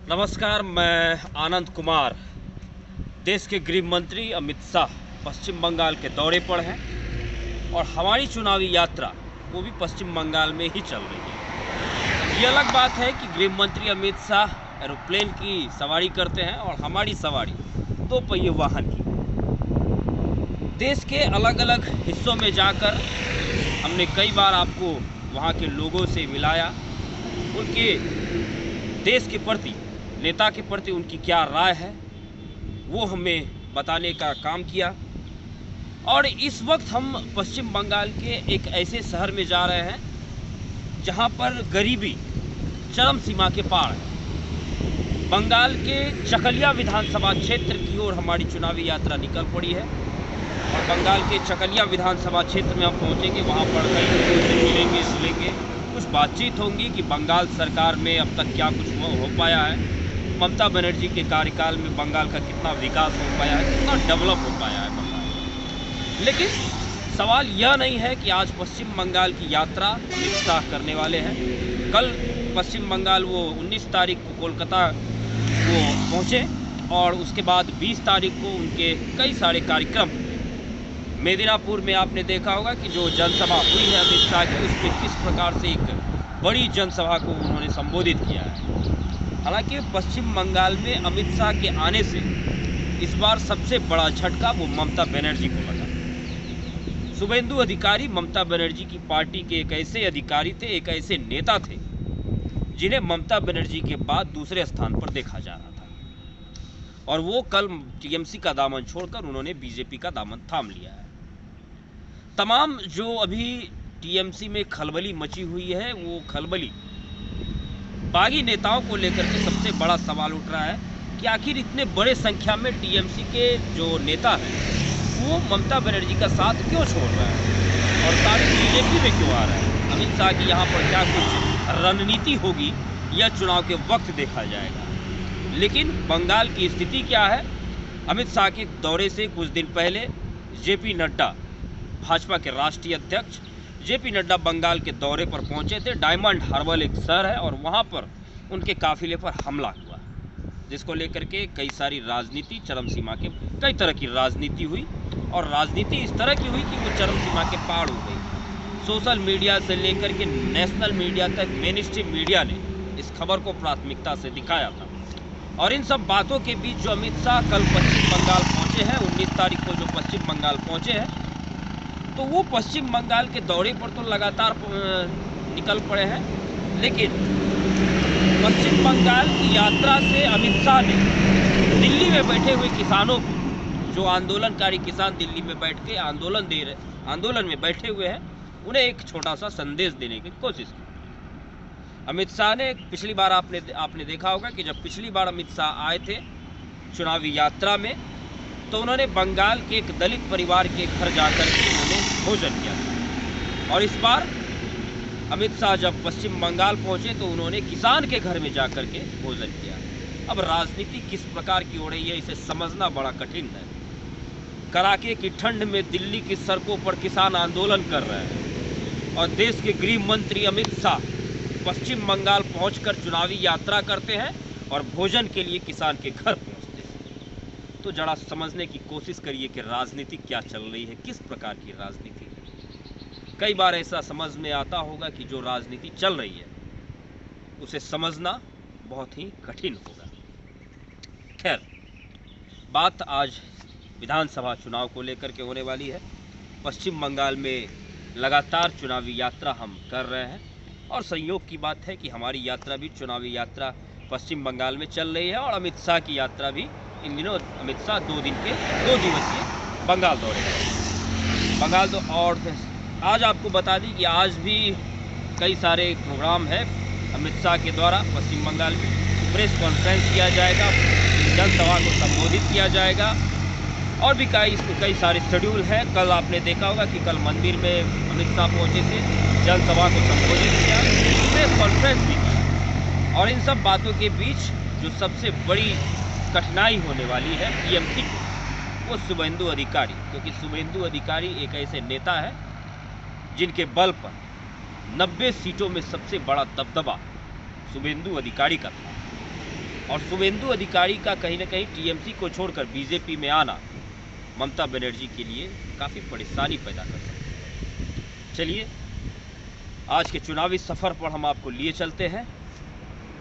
नमस्कार, मैं आनंद कुमार। देश के गृह मंत्री अमित शाह पश्चिम बंगाल के दौरे पर हैं और हमारी चुनावी यात्रा वो भी पश्चिम बंगाल में ही चल रही है। ये अलग बात है कि गृह मंत्री अमित शाह एरोप्लेन की सवारी करते हैं और हमारी सवारी दो पहिए वाहन की। देश के अलग अलग हिस्सों में जाकर हमने कई बार आपको वहाँ के लोगों से मिलाया, उनके देश के प्रति, नेता के प्रति उनकी क्या राय है वो हमें बताने का काम किया। और इस वक्त हम पश्चिम बंगाल के एक ऐसे शहर में जा रहे हैं जहां पर गरीबी चरम सीमा के पार है। बंगाल के चकलिया विधानसभा क्षेत्र की ओर हमारी चुनावी यात्रा निकल पड़ी है और बंगाल के चकलिया विधानसभा क्षेत्र में हम पहुंचेंगे। वहां पर कई लोगों से मिलेंगे, कुछ बातचीत होंगी कि बंगाल सरकार में अब तक क्या कुछ हो पाया है, ममता बनर्जी के कार्यकाल में बंगाल का कितना विकास हो पाया है, कितना डेवलप हो पाया है बंगाल। लेकिन सवाल यह नहीं है कि आज पश्चिम बंगाल की यात्रा अमित शाह करने वाले हैं। कल पश्चिम बंगाल वो 19 तारीख को कोलकाता वो पहुँचे और उसके बाद 20 तारीख को उनके कई सारे कार्यक्रम। मेदिनीपुर में आपने देखा होगा कि जो जनसभा हुई है अमित शाह की, उसमें किस प्रकार से एक बड़ी जनसभा को उन्होंने संबोधित किया है। हालांकि पश्चिम बंगाल में अमित शाह के आने से इस बार सबसे बड़ा झटका वो ममता बनर्जी को लगा। शुभेंदु अधिकारी ममता बनर्जी की पार्टी के एक ऐसे अधिकारी थे, एक ऐसे नेता थे जिन्हें ममता बनर्जी के बाद दूसरे स्थान पर देखा जा रहा था और वो कल टीएमसी का दामन छोड़कर उन्होंने बीजेपी का दामन थाम लिया है। तमाम जो अभी टीएमसी में खलबली मची हुई है, वो खलबली बागी नेताओं को लेकर के सबसे बड़ा सवाल उठ रहा है कि आखिर इतने बड़े संख्या में टीएमसी के जो नेता हैं वो ममता बनर्जी का साथ क्यों छोड़ रहा है और सारे बीजेपी में क्यों आ रहा है। अमित शाह की यहाँ पर क्या कुछ रणनीति होगी यह चुनाव के वक्त देखा जाएगा। लेकिन बंगाल की स्थिति क्या है, अमित शाह के दौरे से कुछ दिन पहले जेपी नड्डा, भाजपा के राष्ट्रीय अध्यक्ष जेपी नड्डा बंगाल के दौरे पर पहुंचे थे। डायमंड हार्बर एक शहर है और वहां पर उनके काफिले पर हमला हुआ, जिसको लेकर के कई सारी राजनीति चरम सीमा के, कई तरह की राजनीति हुई और राजनीति इस तरह की हुई कि वो चरम सीमा के पार हो गई। सोशल मीडिया से लेकर के नेशनल मीडिया तक मेन स्ट्रीम मीडिया ने इस खबर को प्राथमिकता से दिखाया था। और इन सब बातों के बीच जो अमित शाह कल पश्चिम बंगाल पहुंचे हैं, 19 तारीख को जो पश्चिम बंगाल पहुंचे हैं, तो वो पश्चिम बंगाल के दौरे पर तो लगातार निकल पड़े हैं। लेकिन पश्चिम बंगाल की यात्रा से अमित शाह ने दिल्ली में बैठे हुए किसानों को, जो आंदोलनकारी किसान दिल्ली में बैठ के आंदोलन में बैठे हुए हैं, उन्हें एक छोटा सा संदेश देने की कोशिश की। अमित शाह ने पिछली बार आपने देखा होगा कि जब पिछली बार अमित शाह आए थे चुनावी यात्रा में, तो उन्होंने बंगाल के एक दलित परिवार के घर जाकर के उन्होंने भोजन किया था। और इस बार अमित शाह जब पश्चिम बंगाल पहुंचे तो उन्होंने किसान के घर में जाकर के भोजन किया। अब राजनीति किस प्रकार की हो रही है इसे समझना बड़ा कठिन है। कड़ाके की ठंड में दिल्ली की सड़कों पर किसान आंदोलन कर रहे हैं और देश के गृह मंत्री अमित शाह पश्चिम बंगाल पहुंचकर चुनावी यात्रा करते हैं और भोजन के लिए किसान के घर पहुंचते हैं। तो जरा समझने की कोशिश करिए कि राजनीति क्या चल रही है, किस प्रकार की राजनीति है। कई बार ऐसा समझ में आता होगा कि जो राजनीति चल रही है उसे समझना बहुत ही कठिन होगा। खैर, बात आज विधानसभा चुनाव को लेकर के होने वाली है। पश्चिम बंगाल में लगातार चुनावी यात्रा हम कर रहे हैं और संयोग की बात है कि हमारी यात्रा भी, चुनावी यात्रा पश्चिम बंगाल में चल रही है और अमित शाह की यात्रा भी इन दिनों अमित शाह 2 दिवसीय बंगाल दौरे बंगाल दो। और आज आपको बता दी कि आज भी कई सारे प्रोग्राम है अमित शाह के द्वारा पश्चिम बंगाल में। प्रेस कॉन्फ्रेंस किया जाएगा, जनसभा को संबोधित किया जाएगा और भी कई सारे शेड्यूल है। कल आपने देखा होगा कि कल मंदिर में अमित शाह पहुँचे थे, जनसभा को संबोधित किया, प्रेस कॉन्फ्रेंस भी की। और इन सब बातों के बीच जो सबसे बड़ी कठिनाई होने वाली है टीएमसी को, वो शुभेंदु अधिकारी, क्योंकि शुभेंदु अधिकारी एक ऐसे नेता है जिनके बल पर 90 सीटों में सबसे बड़ा दबदबा शुभेंदु अधिकारी का था। और शुभेंदु अधिकारी का कहीं ना कहीं टीएमसी को छोड़कर बीजेपी में आना ममता बनर्जी के लिए काफ़ी परेशानी पैदा कर सकता है। चलिए आज के चुनावी सफ़र पर हम आपको लिए चलते हैं।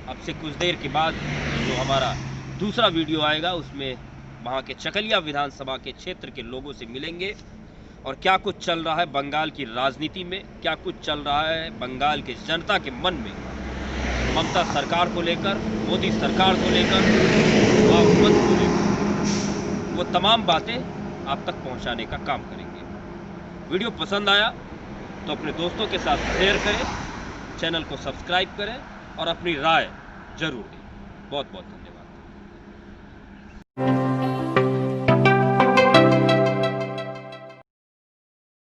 अब से कुछ देर के बाद जो हमारा दूसरा वीडियो आएगा उसमें वहाँ के चकलिया विधानसभा के क्षेत्र के लोगों से मिलेंगे और क्या कुछ चल रहा है बंगाल की राजनीति में, क्या कुछ चल रहा है बंगाल के जनता के मन में ममता सरकार को लेकर, मोदी सरकार को लेकर, हुकूमत को लेकर, वो तमाम बातें आप तक पहुंचाने का काम करेंगे। वीडियो पसंद आया तो अपने दोस्तों के साथ शेयर करें, चैनल को सब्सक्राइब करें और अपनी राय जरूर दें। बहुत बहुत धन्यवाद।